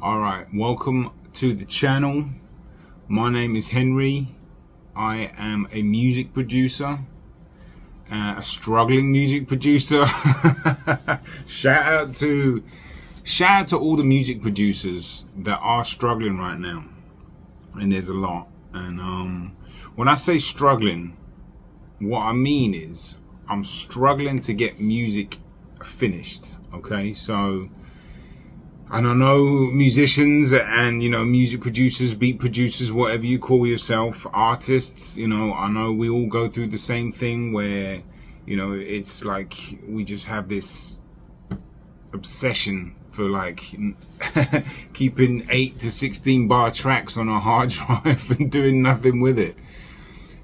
All right, welcome to the channel. My name is Henry. I am a music producer, a struggling music producer. shout out to all the music producers that are struggling right now, and there's a lot. And when I say struggling, what I mean is I'm struggling to get music finished. Okay, so. And I know musicians and, music producers, beat producers, whatever you call yourself, artists, I know we all go through the same thing where, it's like we just have this obsession for like keeping 8 to 16 bar tracks on a hard drive and doing nothing with it.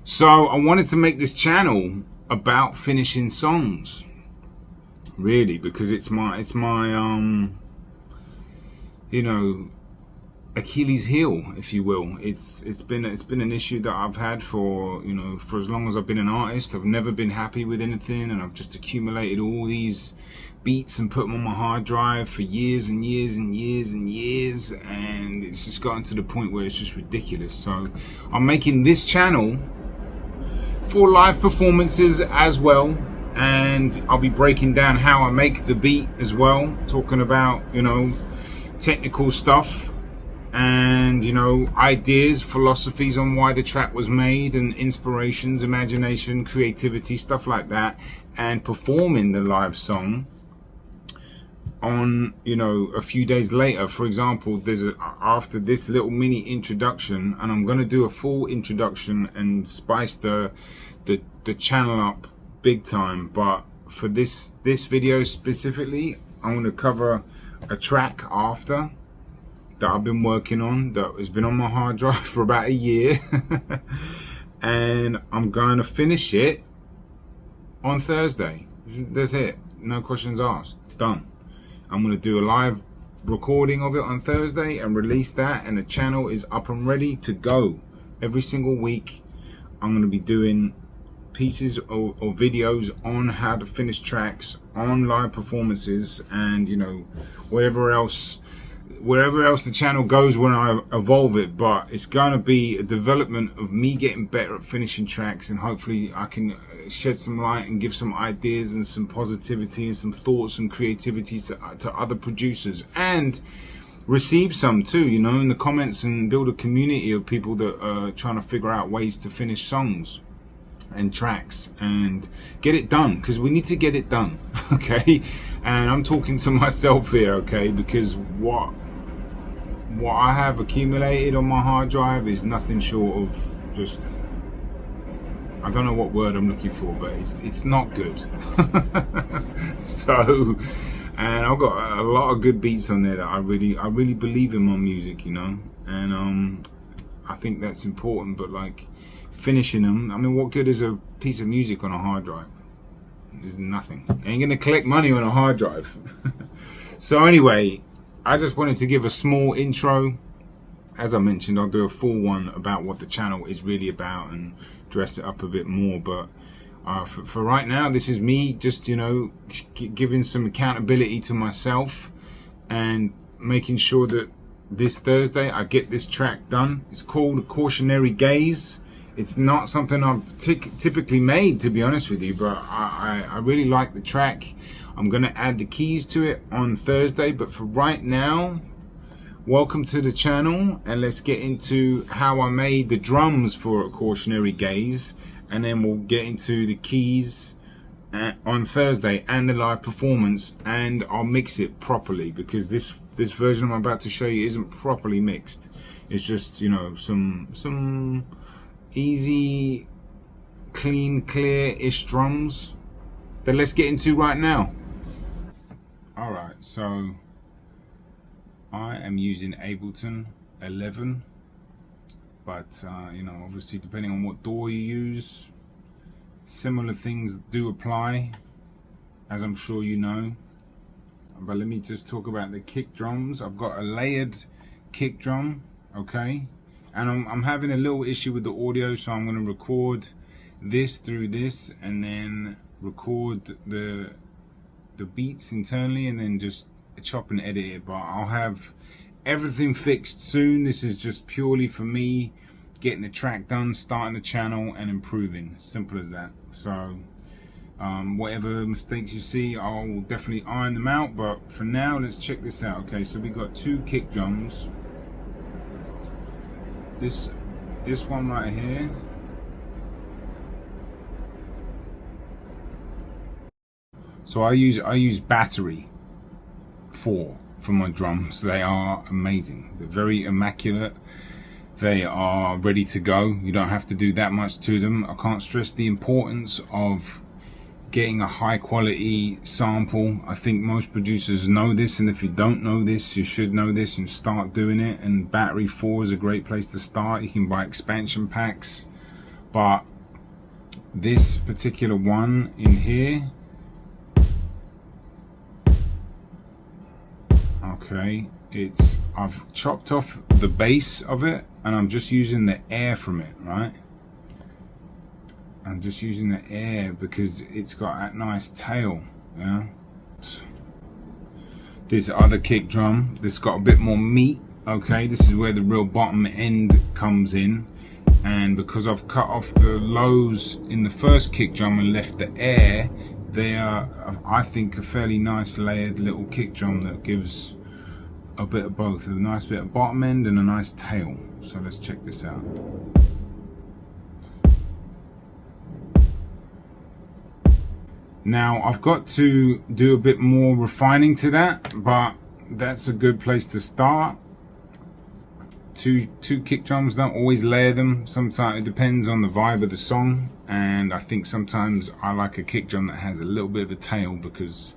So I wanted to make this channel about finishing songs, really, because it's my Achilles heel, if you will. It's been an issue that I've had for as long as I've been an artist. I've never been happy with anything, and I've just accumulated all these beats and put them on my hard drive for years and years and years and years, and it's just gotten to the point where it's just ridiculous. So I'm making this channel for live performances as well, and I'll be breaking down how I make the beat as well, talking about technical stuff and ideas, philosophies on why the track was made, and inspirations, imagination, creativity, stuff like that, and performing the live song on a few days later. For example, after this little mini introduction, and I'm going to do a full introduction and spice the channel up big time, but for this video specifically, I'm going to cover a track after that I've been working on, that has been on my hard drive for about a year and I'm going to finish it on Thursday. That's it, no questions asked, done. I'm going to do a live recording of it on Thursday and release that, and the channel is up and ready to go. Every single week I'm going to be doing pieces or videos on how to finish tracks on live performances, and wherever else the channel goes when I evolve it. But it's going to be a development of me getting better at finishing tracks, and hopefully I can shed some light and give some ideas and some positivity and some thoughts and creativity to other producers, and receive some too, in the comments, and build a community of people that are trying to figure out ways to finish songs and tracks and get it done, because we need to get it done. Okay, and I'm talking to myself here, okay, because what I have accumulated on my hard drive is nothing short of just, I don't know what word I'm looking for, but it's not good. So, and I've got a lot of good beats on there that I really believe in my music, and I think that's important. But like, finishing them, I mean, what good is a piece of music on a hard drive? There's nothing. I ain't gonna collect money on a hard drive. So anyway, I just wanted to give a small intro. As I mentioned, I'll do a full one about what the channel is really about and dress it up a bit more, but for right now, this is me just giving some accountability to myself and making sure that this Thursday I get this track done. It's called Cautionary Gaze. It's not something I've typically made, to be honest with you, but I really like the track. I'm going to add the keys to it on Thursday, but for right now, welcome to the channel, and let's get into how I made the drums for A Cautionary Gaze, and then we'll get into the keys on Thursday and the live performance, and I'll mix it properly, because this version I'm about to show you isn't properly mixed. It's just some easy, clean, clear-ish drums that let's get into right now. Alright, so I am using Ableton 11, but obviously depending on what DAW you use, similar things do apply, as I'm sure you know. But let me just talk about the kick drums. I've got a layered kick drum, okay, and I'm having a little issue with the audio, so I'm going to record this through this and then record the beats internally and then just chop and edit it. But I'll have everything fixed soon. This is just purely for me getting the track done, starting the channel, and improving. Simple as that. So whatever mistakes you see, I'll definitely iron them out, but for now, let's check this out. Okay, so we got 2 kick drums. This one right here, so I use battery 4 for my drums. They are amazing. They're very immaculate. They are ready to go. You don't have to do that much to them. I can't stress the importance of getting a high quality sample. I think most producers know this, and if you don't know this, you should know this and start doing it. And battery 4 is a great place to start. You can buy expansion packs, but this particular one in here, okay, I've chopped off the base of it and I'm just using the air from it, right? I'm just using the air because it's got that nice tail, yeah. This other kick drum, this got a bit more meat, okay. This is where the real bottom end comes in, and because I've cut off the lows in the first kick drum and left the air, they are, I think, a fairly nice layered little kick drum that gives a bit of both, a nice bit of bottom end and a nice tail. So let's check this out. Now I've got to do a bit more refining to that, but that's a good place to start. Two kick drums, don't always layer them. Sometimes it depends on the vibe of the song, and I think sometimes I like a kick drum that has a little bit of a tail because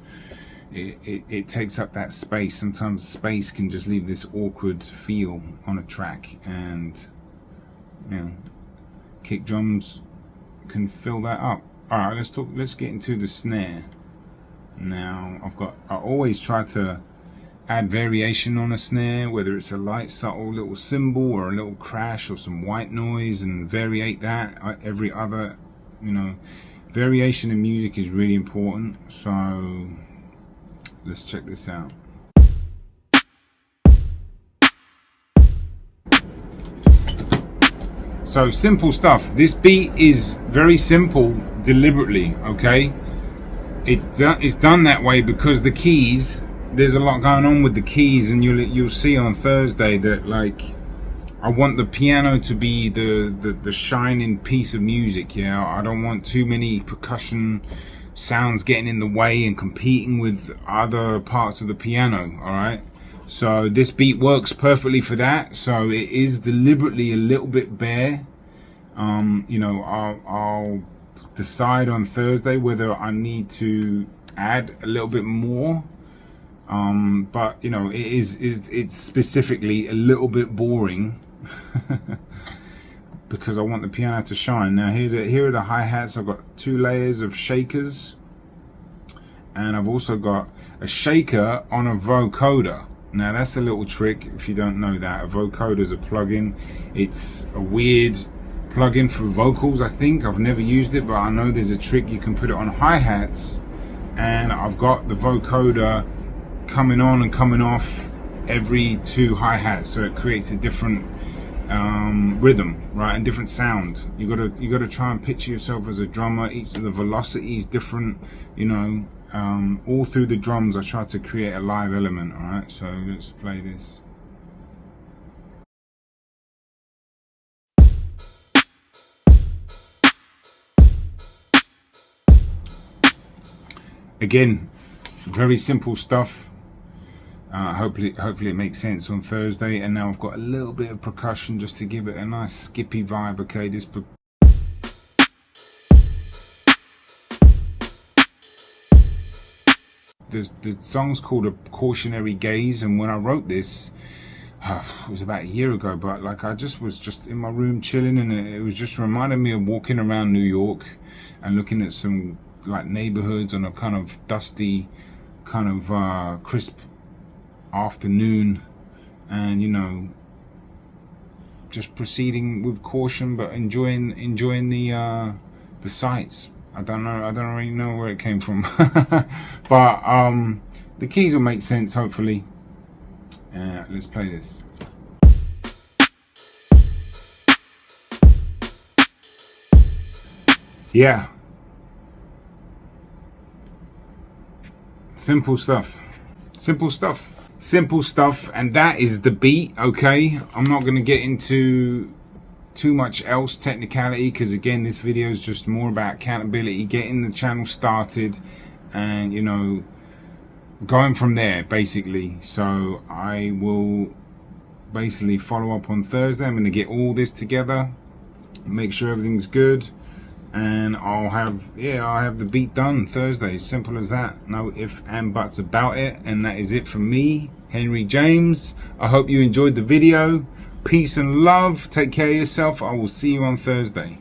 it takes up that space. Sometimes space can just leave this awkward feel on a track, and you know, kick drums can fill that up. All right, let's get into the snare. Now I always try to add variation on a snare, whether it's a light subtle little cymbal or a little crash or some white noise, and variate that. Every other, you know, variation in music is really important. So let's check this out. So simple stuff. This beat is very simple deliberately, okay? It's done that way because the keys, there's a lot going on with the keys, and you'll see on Thursday that, like, I want the piano to be the shining piece of music, yeah? I don't want too many percussion sounds getting in the way and competing with other parts of the piano, all right? So this beat works perfectly for that. So it is deliberately a little bit bare. You know, I'll decide on Thursday whether I need to add a little bit more. But you know, it's specifically a little bit boring because I want the piano to shine. Now here are the hi-hats. I've got 2 layers of shakers, and I've also got a shaker on a vocoder. Now that's a little trick if you don't know that. A vocoder is a plugin. It's a weird plugin for vocals, I think. I've never used it, but I know there's a trick. You can put it on hi-hats, and I've got the vocoder coming on and coming off every 2 hi-hats, so it creates a different rhythm, right, and different sound. You gotta try and picture yourself as a drummer. Each of the velocities different, you know. All through the drums I try to create a live element. All right, so let's play this. Again, very simple stuff. Hopefully it makes sense on Thursday. And now I've got a little bit of percussion just to give it a nice skippy vibe. Okay, the song's called A Cautionary Gaze, and when I wrote this, it was about a year ago, but like I was just in my room chilling, and it was just reminding me of walking around New York and looking at some like neighborhoods on a kind of dusty, kind of crisp afternoon, and you know, just proceeding with caution but enjoying the sights. I don't really know where it came from. But the keys will make sense, hopefully. Let's play this. Yeah. Simple stuff. Simple stuff. Simple stuff. And that is the beat, okay? I'm not going to get into too much else technicality, because again, this video is just more about accountability, getting the channel started, and you know, going from there basically. So I will basically follow up on Thursday. I'm going to get all this together, make sure everything's good, and I'll have the beat done Thursday. Simple as that. No ifs and buts about it. And that is it from me, Henry James. I hope you enjoyed the video. Peace and love. Take care of yourself. I will see you on Thursday.